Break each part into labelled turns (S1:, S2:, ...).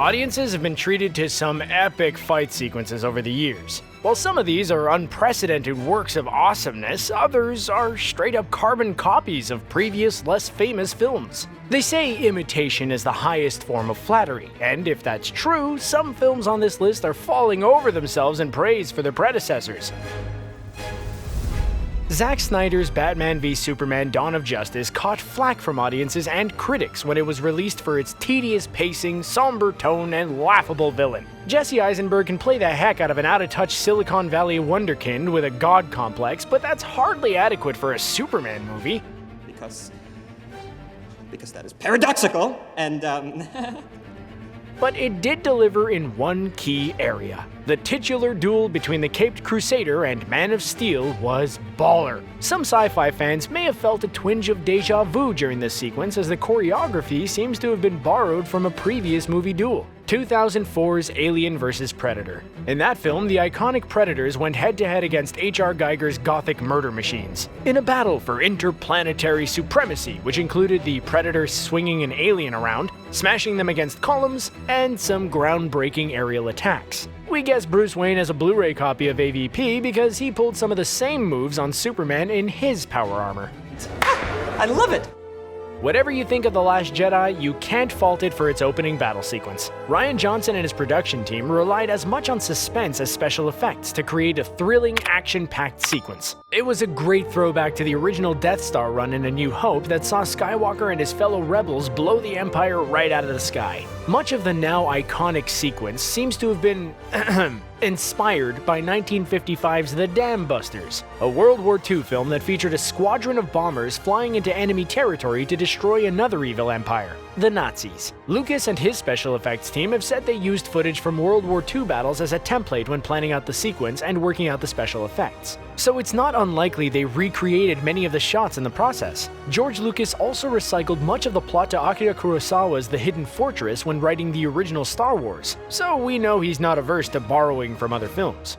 S1: Audiences have been treated to some epic fight sequences over the years. While some of these are unprecedented works of awesomeness, others are straight-up carbon copies of previous, less famous films. They say imitation is the highest form of flattery, and if that's true, some films on this list are falling over themselves in praise for their predecessors. Zack Snyder's Batman v Superman: Dawn of Justice caught flack from audiences and critics when it was released for its tedious pacing, somber tone, and laughable villain. Jesse Eisenberg can play the heck out of an out-of-touch Silicon Valley wunderkind with a god complex, but that's hardly adequate for a Superman movie.
S2: Because that is paradoxical, and
S1: But it did deliver in one key area. The titular duel between the Caped Crusader and Man of Steel was baller. Some sci-fi fans may have felt a twinge of deja vu during this sequence, as the choreography seems to have been borrowed from a previous movie duel, 2004's Alien vs. Predator. In that film, the iconic Predators went head-to-head against H.R. Giger's gothic murder machines, in a battle for interplanetary supremacy, which included the Predators swinging an alien around, smashing them against columns, and some groundbreaking aerial attacks. We guess Bruce Wayne has a Blu-ray copy of AVP because he pulled some of the same moves on Superman in his power armor.
S2: I love it!
S1: Whatever you think of The Last Jedi, you can't fault it for its opening battle sequence. Rian Johnson and his production team relied as much on suspense as special effects to create a thrilling, action-packed sequence. It was a great throwback to the original Death Star run in A New Hope that saw Skywalker and his fellow rebels blow the Empire right out of the sky. Much of the now iconic sequence seems to have been inspired by 1955's The Dam Busters, a World War II film that featured a squadron of bombers flying into enemy territory to destroy another evil empire, the Nazis. Lucas and his special effects team have said they used footage from World War II battles as a template when planning out the sequence and working out the special effects. So it's not unlikely they recreated many of the shots in the process. George Lucas also recycled much of the plot to Akira Kurosawa's The Hidden Fortress when writing the original Star Wars, so we know he's not averse to borrowing from other films.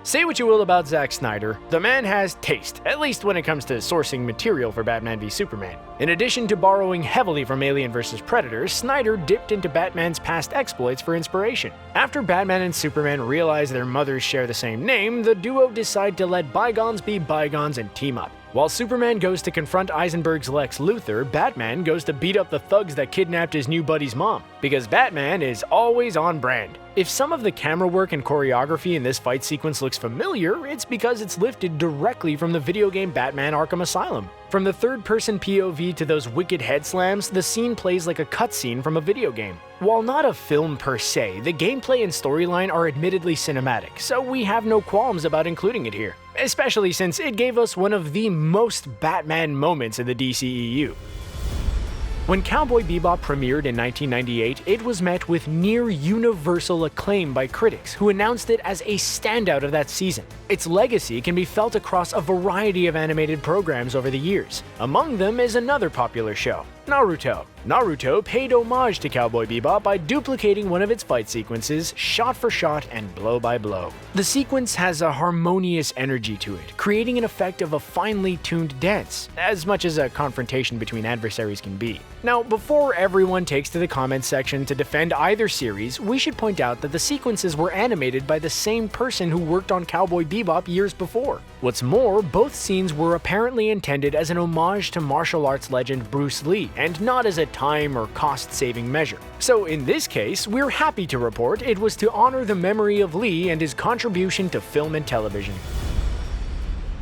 S1: Say what you will about Zack Snyder, the man has taste, at least when it comes to sourcing material for Batman v Superman. In addition to borrowing heavily from Alien vs. Predator, Snyder dipped into Batman's past exploits for inspiration. After Batman and Superman realize their mothers share the same name, the duo decide to let bygones be bygones and team up. While Superman goes to confront Eisenberg's Lex Luthor, Batman goes to beat up the thugs that kidnapped his new buddy's mom, because Batman is always on brand. If some of the camera work and choreography in this fight sequence looks familiar, it's because it's lifted directly from the video game Batman Arkham Asylum. From the third-person POV to those wicked head slams, the scene plays like a cutscene from a video game. While not a film per se, the gameplay and storyline are admittedly cinematic, so we have no qualms about including it here, especially since it gave us one of the most Batman moments in the DCEU. When Cowboy Bebop premiered in 1998, it was met with near-universal acclaim by critics, who announced it as a standout of that season. Its legacy can be felt across a variety of animated programs over the years. Among them is another popular show, Naruto. Naruto paid homage to Cowboy Bebop by duplicating one of its fight sequences, shot for shot and blow by blow. The sequence has a harmonious energy to it, creating an effect of a finely tuned dance, as much as a confrontation between adversaries can be. Now, before everyone takes to the comments section to defend either series, we should point out that the sequences were animated by the same person who worked on Cowboy Bebop years before. What's more, both scenes were apparently intended as an homage to martial arts legend Bruce Lee, and not as a time or cost-saving measure. So in this case, we're happy to report it was to honor the memory of Lee and his contribution to film and television.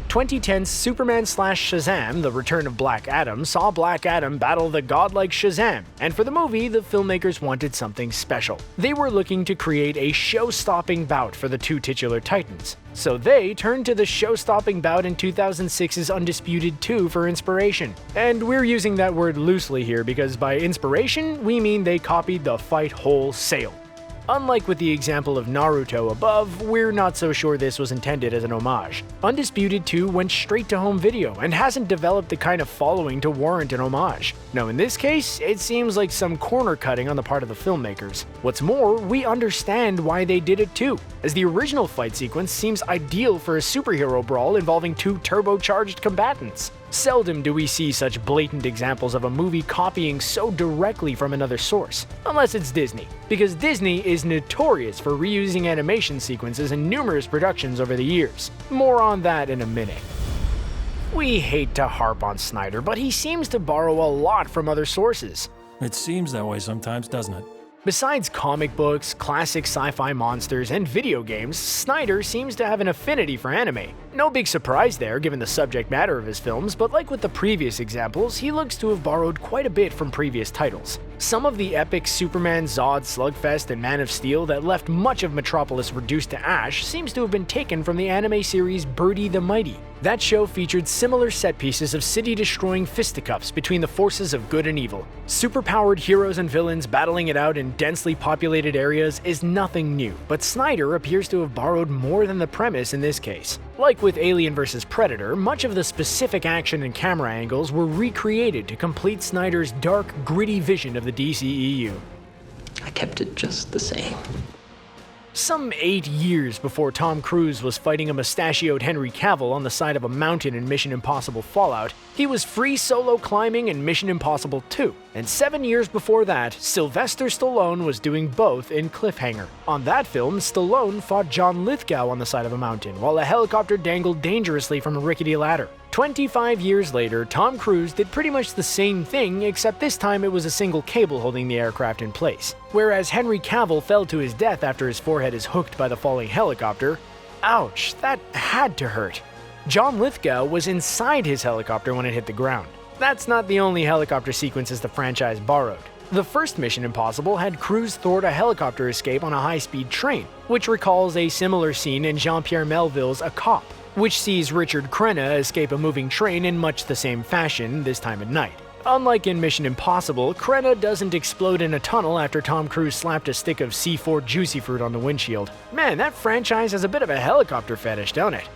S1: 2010's Superman/Shazam: The Return of Black Adam saw Black Adam battle the godlike Shazam, and for the movie, the filmmakers wanted something special. They were looking to create a show-stopping bout for the two titular titans. So they turned to the show-stopping bout in 2006's Undisputed 2 for inspiration. And we're using that word loosely here because by inspiration, we mean they copied the fight wholesale. Unlike with the example of Naruto above, we're not so sure this was intended as an homage. Undisputed 2 went straight to home video and hasn't developed the kind of following to warrant an homage. Now in this case, it seems like some corner cutting on the part of the filmmakers. What's more, we understand why they did it too, as the original fight sequence seems ideal for a superhero brawl involving two turbocharged combatants. Seldom do we see such blatant examples of a movie copying so directly from another source, unless it's Disney, because Disney is notorious for reusing animation sequences in numerous productions over the years. More on that in a minute. We hate to harp on Snyder, but he seems to borrow a lot from other sources.
S3: It seems that way sometimes, doesn't it?
S1: Besides comic books, classic sci-fi monsters, and video games, Snyder seems to have an affinity for anime. No big surprise there given the subject matter of his films, but like with the previous examples, he looks to have borrowed quite a bit from previous titles. Some of the epic Superman, Zod, Slugfest, and Man of Steel that left much of Metropolis reduced to ash seems to have been taken from the anime series Birdie the Mighty. That show featured similar set pieces of city-destroying fisticuffs between the forces of good and evil. Superpowered heroes and villains battling it out in densely populated areas is nothing new, but Snyder appears to have borrowed more than the premise in this case. Like with Alien vs. Predator, much of the specific action and camera angles were recreated to complete Snyder's dark, gritty vision of the DCEU.
S4: I kept it just the same.
S1: Some 8 years before Tom Cruise was fighting a mustachioed Henry Cavill on the side of a mountain in Mission Impossible Fallout, he was free solo climbing in Mission Impossible 2. And 7 years before that, Sylvester Stallone was doing both in Cliffhanger. On that film, Stallone fought John Lithgow on the side of a mountain, while a helicopter dangled dangerously from a rickety ladder. 25 years later, Tom Cruise did pretty much the same thing, except this time it was a single cable holding the aircraft in place. Whereas Henry Cavill fell to his death after his forehead is hooked by the falling helicopter. Ouch, that had to hurt. John Lithgow was inside his helicopter when it hit the ground. That's not the only helicopter sequences the franchise borrowed. The first Mission Impossible had Cruise thwart a helicopter escape on a high-speed train, which recalls a similar scene in Jean-Pierre Melville's A Cop, which sees Richard Crenna escape a moving train in much the same fashion, this time at night. Unlike in Mission Impossible, Crenna doesn't explode in a tunnel after Tom Cruise slapped a stick of C4 Juicy Fruit on the windshield. Man, that franchise has a bit of a helicopter fetish, don't it?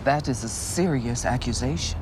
S5: That is a serious accusation.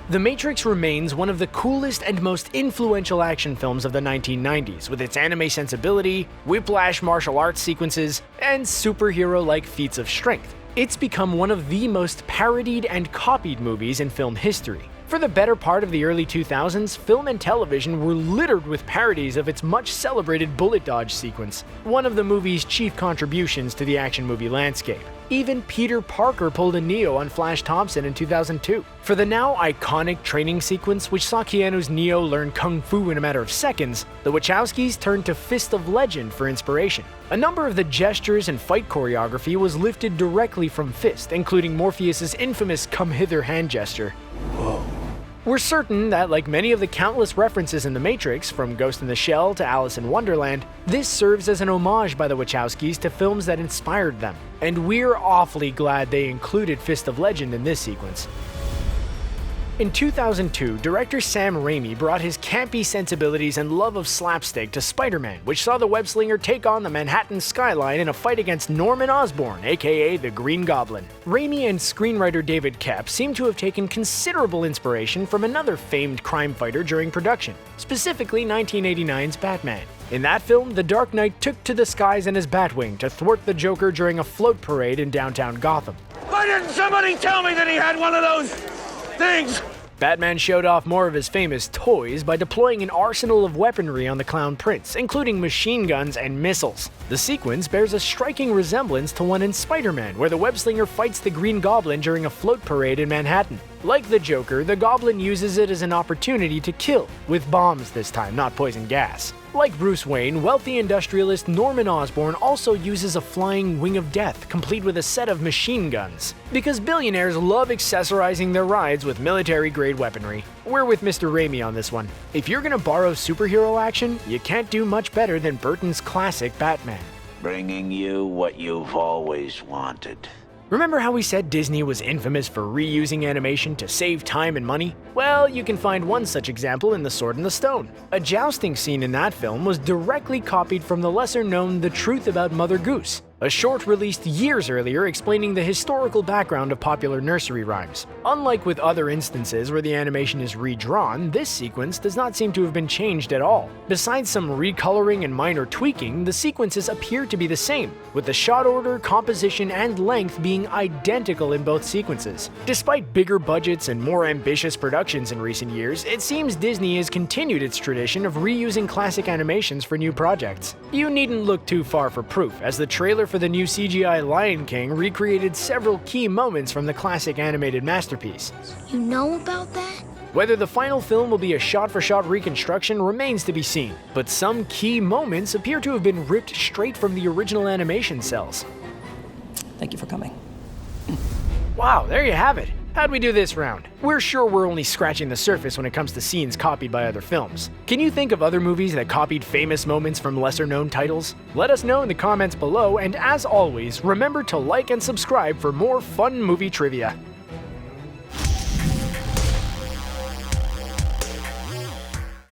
S1: The Matrix remains one of the coolest and most influential action films of the 1990s, with its anime sensibility, whiplash martial arts sequences, and superhero-like feats of strength. It's become one of the most parodied and copied movies in film history. For the better part of the early 2000s, film and television were littered with parodies of its much celebrated bullet dodge sequence, one of the movie's chief contributions to the action movie landscape. Even Peter Parker pulled a Neo on Flash Thompson in 2002. For the now iconic training sequence, which saw Keanu's Neo learn Kung Fu in a matter of seconds, the Wachowskis turned to Fist of Legend for inspiration. A number of the gestures and fight choreography was lifted directly from Fist, including Morpheus's infamous come hither hand gesture.
S3: Whoa.
S1: We're certain that, like many of the countless references in The Matrix, from Ghost in the Shell to Alice in Wonderland, this serves as an homage by the Wachowskis to films that inspired them. And we're awfully glad they included Fist of Legend in this sequence. In 2002, director Sam Raimi brought his campy sensibilities and love of slapstick to Spider-Man, which saw the web-slinger take on the Manhattan skyline in a fight against Norman Osborn, aka the Green Goblin. Raimi and screenwriter David Koepp seem to have taken considerable inspiration from another famed crime fighter during production, specifically 1989's Batman. In that film, the Dark Knight took to the skies in his Batwing to thwart the Joker during a float parade in downtown Gotham.
S6: Why didn't somebody tell me that he had one of those things?
S1: Batman showed off more of his famous toys by deploying an arsenal of weaponry on the Clown Prince, including machine guns and missiles. The sequence bears a striking resemblance to one in Spider-Man, where the web-slinger fights the Green Goblin during a float parade in Manhattan. Like the Joker, the Goblin uses it as an opportunity to kill, with bombs this time, not poison gas. Like Bruce Wayne, wealthy industrialist Norman Osborn also uses a flying wing of death, complete with a set of machine guns. Because billionaires love accessorizing their rides with military-grade weaponry. We're with Mr. Raimi on this one. If you're gonna borrow superhero action, you can't do much better than Burton's classic Batman.
S7: Bringing you what you've always wanted.
S1: Remember how we said Disney was infamous for reusing animation to save time and money? Well, you can find one such example in The Sword and the Stone. A jousting scene in that film was directly copied from the lesser-known The Truth About Mother Goose. a short released years earlier explaining the historical background of popular nursery rhymes. Unlike with other instances where the animation is redrawn, this sequence does not seem to have been changed at all. Besides some recoloring and minor tweaking, the sequences appear to be the same, with the shot order, composition, and length being identical in both sequences. Despite bigger budgets and more ambitious productions in recent years, it seems Disney has continued its tradition of reusing classic animations for new projects. You needn't look too far for proof, as the trailer for the new CGI Lion King recreated several key moments from the classic animated masterpiece.
S8: You know about that?
S1: Whether the final film will be a shot-for-shot reconstruction remains to be seen, but some key moments appear to have been ripped straight from the original animation cells.
S2: Thank you for coming.
S1: Wow, there you have it. How'd we do this round? We're sure we're only scratching the surface when it comes to scenes copied by other films. Can you think of other movies that copied famous moments from lesser-known titles? Let us know in the comments below, and as always, remember to like and subscribe for more fun movie trivia.